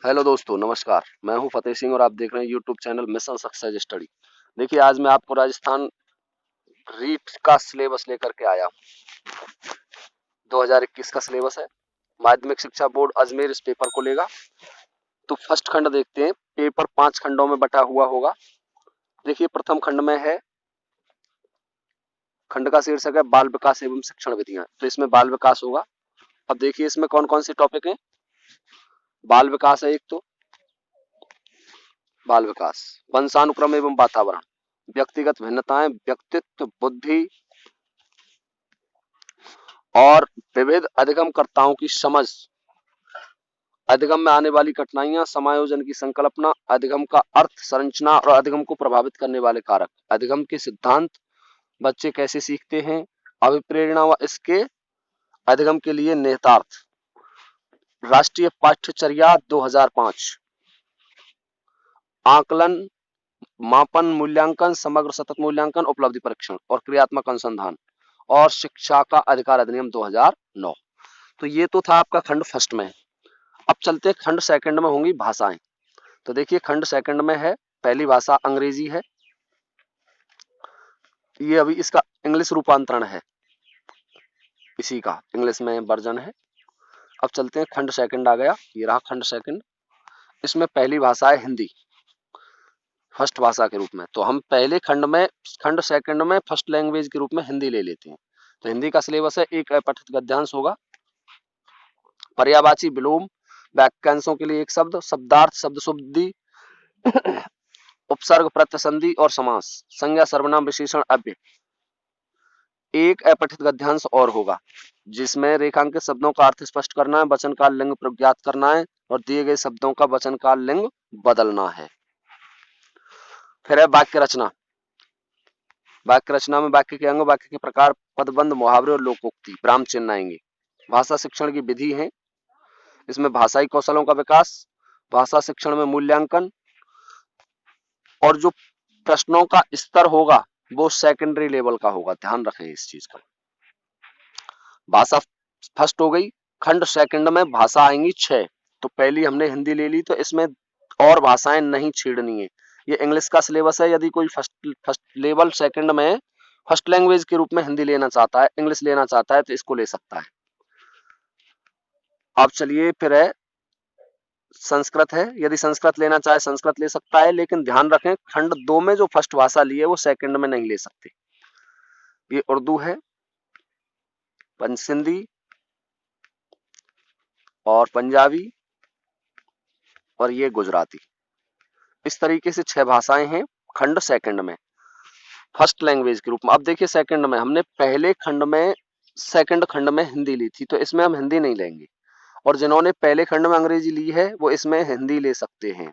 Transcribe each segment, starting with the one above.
Hello दोस्तों, नमस्कार। मैं हूं फतेह सिंह और आप देख रहे हैं YouTube channel mission success study. देखिए, आज मैं आपको राजस्थान रीट का सिलेबस लेकर के आया हूं। 2021 का सिलेबस है। माध्यमिक शिक्षा बोर्ड अजमेर इस पेपर को लेगा। तो फर्स्ट खंड देखते हैं। पेपर 5 खंडों में बटा हुआ होगा। देखिए, प्रथम खंड में है, खंड का शीर्षक है बाल विकास एवं शिक्षण विधियां। तो इसमें बाल विकास होगा। अब देखिए, इसमें कौन कौन से टॉपिक हैं। बाल विकास है एक, तो बाल विकास, वंशानुक्रम एवं वातावरण, व्यक्तिगत भिन्नताएं, व्यक्तित्व, बुद्धि और विविध अधिगमकर्ताओं की समझ, अधिगम में आने वाली कठिनाइयां, समायोजन की संकल्पना, अधिगम का अर्थ, संरचना और अधिगम को प्रभावित करने वाले कारक, अधिगम के सिद्धांत, बच्चे कैसे सीखते हैं, अभिप्रेरणा व इसके अधिगम के लिए निहितार्थ, राष्ट्रीय पाठ्यचर्या 2005, आकलन, मापन, मूल्यांकन, समग्र सतत मूल्यांकन, उपलब्धि परीक्षण और क्रियात्मक अनुसंधान और शिक्षा का अधिकार अधिनियम 2009। तो ये तो था आपका खंड फर्स्ट में। अब चलते खंड सेकंड में होंगी भाषाएं। तो देखिए, खंड सेकंड में है, पहली भाषा अंग्रेजी है। ये अभी इसका इंग्लिश रूपांतरण है, इसी का इंग्लिश में वर्जन है। अब चलते हैं, खंड सेकंड आ गया, ये रहा खंड सेकंड। इसमें पहली भाषा है हिंदी, फर्स्ट भाषा के रूप में। तो हम पहले खंड में, खंड सेकंड में फर्स्ट लैंग्वेज के रूप में हिंदी ले लेते हैं। तो हिंदी का सिलेबस है, एक अपठित गद्यांश होगा, पर्यायवाची विलोम, वाक्यांशों के लिए एक शब्द, शब्दार्थ, शब्द शुद्धि, उपसर्ग, प्रत्यसंधि और समास, संज्ञा, सर्वनाम, विशेषण, अव्यय। एक अपठित गद्यांश और होगा, जिसमें रेखांकित शब्दों का अर्थ स्पष्ट करना है, वचन काल लिंग प्रज्ञात करना है और दिए गए शब्दों का वचन काल लिंग बदलना है। फिर है वाक्य रचना। वाक्य रचना में वाक्य के अंग, वाक्य के प्रकार, पदबंध, मुहावरे और लोकोक्ति, विराम चिन्ह आएंगे। भाषा शिक्षण की विधि है, इसमें भाषाई कौशलों का विकास, भाषा शिक्षण में मूल्यांकन और जो प्रश्नों का स्तर होगा वो सेकेंडरी लेवल का होगा, ध्यान रखें इस चीज का। भाषा फर्स्ट हो गई। खंड सेकंड में भाषा आएंगी 6। तो पहली हमने हिंदी ले ली, तो इसमें और भाषाएं नहीं छेड़नी है। ये इंग्लिश का सिलेबस है। यदि कोई फर्स्ट लेवल सेकंड में फर्स्ट लैंग्वेज के रूप में हिंदी लेना चाहता है, इंग्लिश लेना चाहता है, तो इसको ले सकता है। अब चलिए, फिर है संस्कृत है। यदि संस्कृत लेना चाहे संस्कृत ले सकता है, लेकिन ध्यान रखें खंड 2 में जो फर्स्ट भाषा ली है वो सेकंड में नहीं ले सकते। ये उर्दू है, सिंधी और पंजाबी और ये गुजराती। इस तरीके से 6 भाषाएं हैं खंड सेकंड में फर्स्ट लैंग्वेज के रूप में। अब देखिए, सेकंड में हमने पहले खंड में, सेकंड खंड में हिंदी ली थी, तो इसमें हम हिंदी नहीं लेंगे। और जिन्होंने पहले खंड में अंग्रेजी ली है वो इसमें हिंदी ले सकते हैं।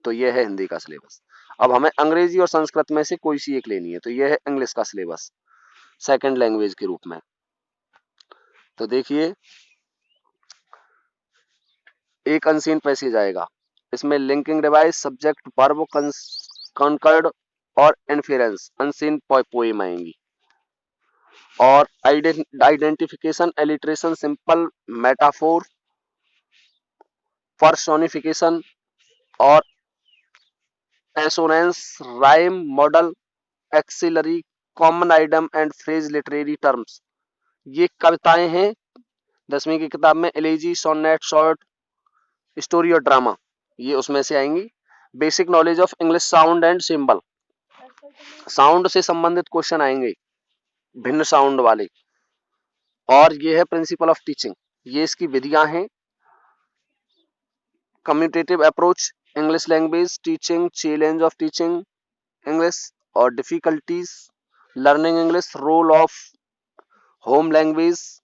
तो ये है हिंदी का सिलेबस। अब हमें अंग्रेजी और संस्कृत में से कोई सी एक लेनी है, तो ये है इंग्लिश का सिलेबस सेकंड लैंग्वेज के रूप में। तो देखिए, एक अनसीन पैसेज आएगा, इसमें linking device, subject, verb, concord और इन्फेरेंस, अनसीन पोएम आएंगी। और identification, alliteration, simile, metaphor, personification और assonance, rhyme, modal, auxiliary, common item and phrase, literary terms. ये कविताएं हैं 10वीं की किताब में, एलेजी, सोनेट, शॉर्ट स्टोरी और ड्रामा, ये उसमें से आएंगी। Basic knowledge of English sound and symbol, sound से संबंधित क्वेश्चन आएंगे, भिन्न साउंड वाले। और ये है प्रिंसिपल ऑफ टीचिंग, ये इसकी विधियां हैं। Communicative approach, English language teaching, challenge of teaching English और difficulties learning English, role of home language,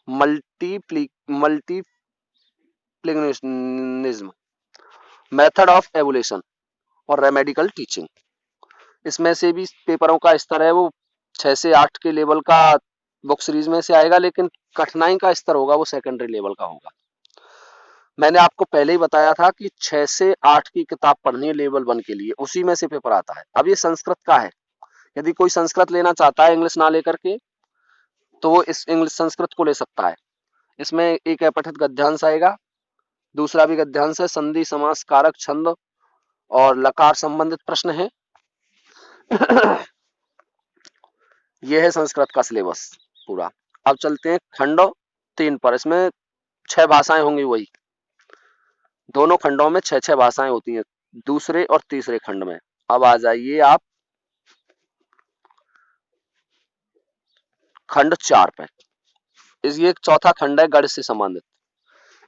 multilingualism, method of evaluation और रेमेडिकल टीचिंग। इसमें से भी पेपरों का स्तर है वो 6 से 8 के लेवल का बुक सीरीज में से आएगा, लेकिन कठिनाई का स्तर होगा वो सेकेंडरी लेवल का होगा। मैंने आपको पहले ही बताया था कि 6 से 8 की किताब पढ़नी है लेवल 1 के लिए, उसी में से पेपर आता है। अब ये संस्कृत का है, यदि कोई संस्कृत लेना चाहता है इंग्लिश ना लेकर के, तो वो इस इंग्लिश संस्कृत को ले सकता है। इसमें एक अपठित गद्यांश आएगा, दूसरा भी गद्यांश है, संधि समास कारक छंद और लकार संबंधित प्रश्न है। यह है संस्कृत का सिलेबस पूरा। अब चलते हैं खंड 3 पर। इसमें 6 भाषाएं होंगी, वही दोनों खंडों में 6 भाषाएं होती हैं, दूसरे और तीसरे खंड में। अब आ जाइए आप खंड 4 पे। ये एक चौथा खंड है गणित से संबंधित।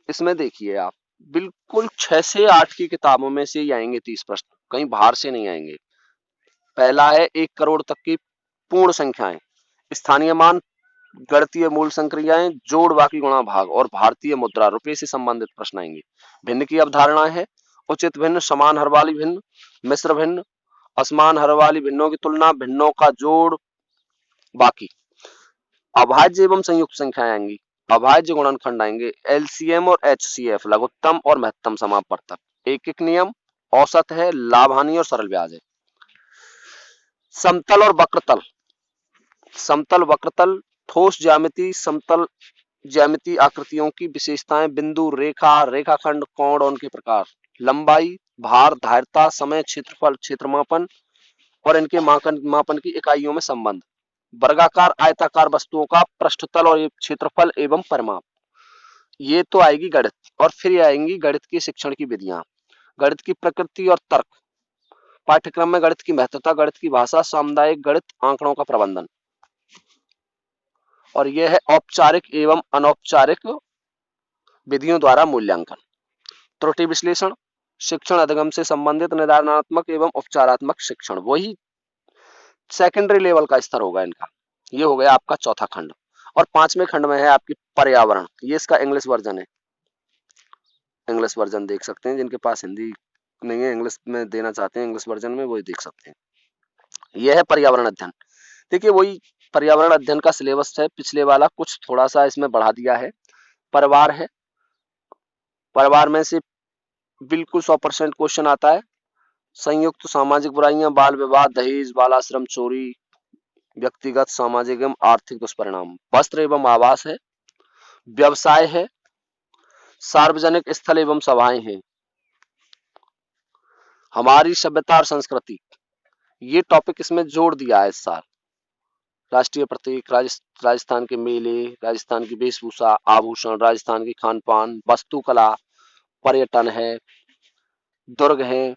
इसमें देखिए आप, बिल्कुल 6 से 8 की किताबों में से ही आएंगे 30 प्रश्न, कहीं बाहर से नहीं आएंगे। पहला है 1 करोड़ तक की पूर्ण संख्याएं, स्थानीय मान, गणितीय मूल संक्रियाएं, जोड़ बाकी गुणा भाग और भारतीय मुद्रा रुपए से संबंधित प्रश्न आएंगे। भिन्न की अवधारणा है, उचित भिन्न, समान हर वाली भिन्न, मिश्र भिन्न, असमान हर वाली भिन्नों की तुलना, भिन्नों का जोड़ बाकी, अभाज्य एवं संयुक्त संख्याएं आएंगी, अभाज्य गुणनखंड आएंगे, एलसीएम और एचसीएफ, लघुत्तम और महत्तम समापवर्तक, एक एक नियम, औसत है, लाभ हानि और सरल ब्याज है। समतल और वक्रतल, समतल वक्रतल, ठोस ज्यामिति, समतल ज्यामिति आकृतियों की विशेषताएं, बिंदु, रेखा, रेखाखंड, कोण और उनके प्रकार, लंबाई, भार, धारिता, समय, क्षेत्रफल, क्षेत्रमापन और इनके मापन की इकाइयों में संबंध, वर्गाकार आयताकार वस्तुओं का पृष्ठतल और क्षेत्रफल एवं परिमाप। ये तो आएगी गणित। और फिर आएंगी गणित की शिक्षण की विधियां, गणित की प्रकृति और तर्क, पाठ्यक्रम में गणित की महत्वता, गणित की भाषा, सामुदायिक गणित, आंकड़ों का प्रबंधन। और यह है औपचारिक एवं अनौपचारिक विधियों द्वारा मूल्यांकन। त्रुटि विश्लेषण, शिक्षण अधिगम से संबंधित निर्धारणात्मक एवं उपचारात्मक शिक्षण, वही सेकेंडरी लेवल का स्तर होगा इनका। ये हो गया आपका चौथा खंड। और 5वें खंड में है आपकी पर्यावरण। ये इसका इंग्लिश वर्जन है, इंग्लिश वर्जन देख सकते हैं, जिनके पास हिंदी नहीं है, इंग्लिश में देना चाहते हैं इंग्लिश वर्जन में, वही देख सकते हैं। यह है पर्यावरण अध्ययन। देखिए वही पर्यावरण अध्ययन का सिलेबस है, पिछले वाला कुछ थोड़ा सा इसमें बढ़ा दिया है। परिवार है, परिवार में से बिल्कुल 100% क्वेश्चन आता है। संयुक्त सामाजिक बुराइयां, बाल विवाह, दहेज, बालाश्रम, चोरी, व्यक्तिगत सामाजिक एवं आर्थिक दुष्परिणाम। वस्त्र एवं आवास है, व्यवसाय है, सार्वजनिक स्थल एवं सभाएं हैं, हमारी सभ्यता और संस्कृति, ये टॉपिक इसमें जोड़ दिया है इस साल। राष्ट्रीय प्रतीक, राजस्थान के मेले, राजस्थान की वेशभूषा, आभूषण, राजस्थान की खान पान, वास्तुकला, पर्यटन है, दुर्ग है,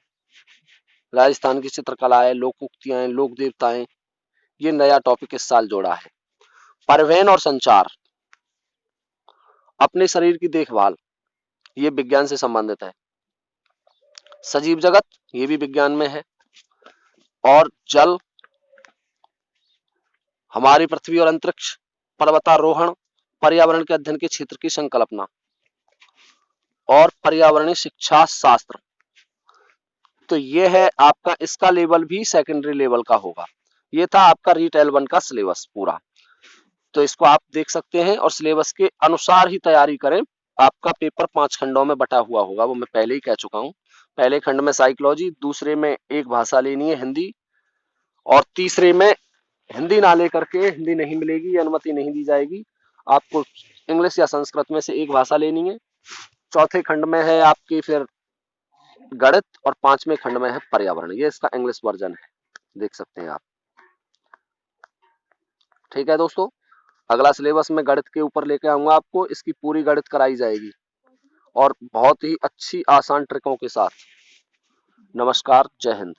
राजस्थान की चित्रकला है, लोक उक्तियां, लोक देवताएं, ये नया टॉपिक इस साल जोड़ा है। परिवहन और संचार, अपने शरीर की देखभाल, ये विज्ञान से संबंधित है। सजीव जगत, ये भी विज्ञान में है। और जल, हमारी पृथ्वी और अंतरिक्ष, पर्वतारोहण, पर्यावरण के अध्ययन के क्षेत्र की संकल्पना और पर्यावरणीय शिक्षा शास्त्र। तो ये है आपका, इसका लेवल भी सेकेंडरी लेवल का होगा। ये था आपका रीट L1 का सिलेबस पूरा। तो इसको आप देख सकते हैं और सिलेबस के अनुसार ही तैयारी करें। आपका पेपर 5 खंडों में बटा हुआ होगा, वो मैं पहले ही कह चुका हूँ। पहले खंड में साइकोलॉजी, दूसरे में एक भाषा लेनी है हिंदी, और तीसरे में हिंदी ना लेकर के, हिंदी नहीं मिलेगी, अनुमति नहीं दी जाएगी, आपको इंग्लिश या संस्कृत में से एक भाषा लेनी है। चौथे खंड में है आपकी फिर गणित और 5वें खंड में है पर्यावरण। ये इसका इंग्लिश वर्जन है, देख सकते हैं आप। ठीक है दोस्तों, अगला सिलेबस में गणित के ऊपर लेके आऊंगा आपको, इसकी पूरी गणित कराई जाएगी और बहुत ही अच्छी आसान ट्रिकों के साथ। नमस्कार, जय हिंद।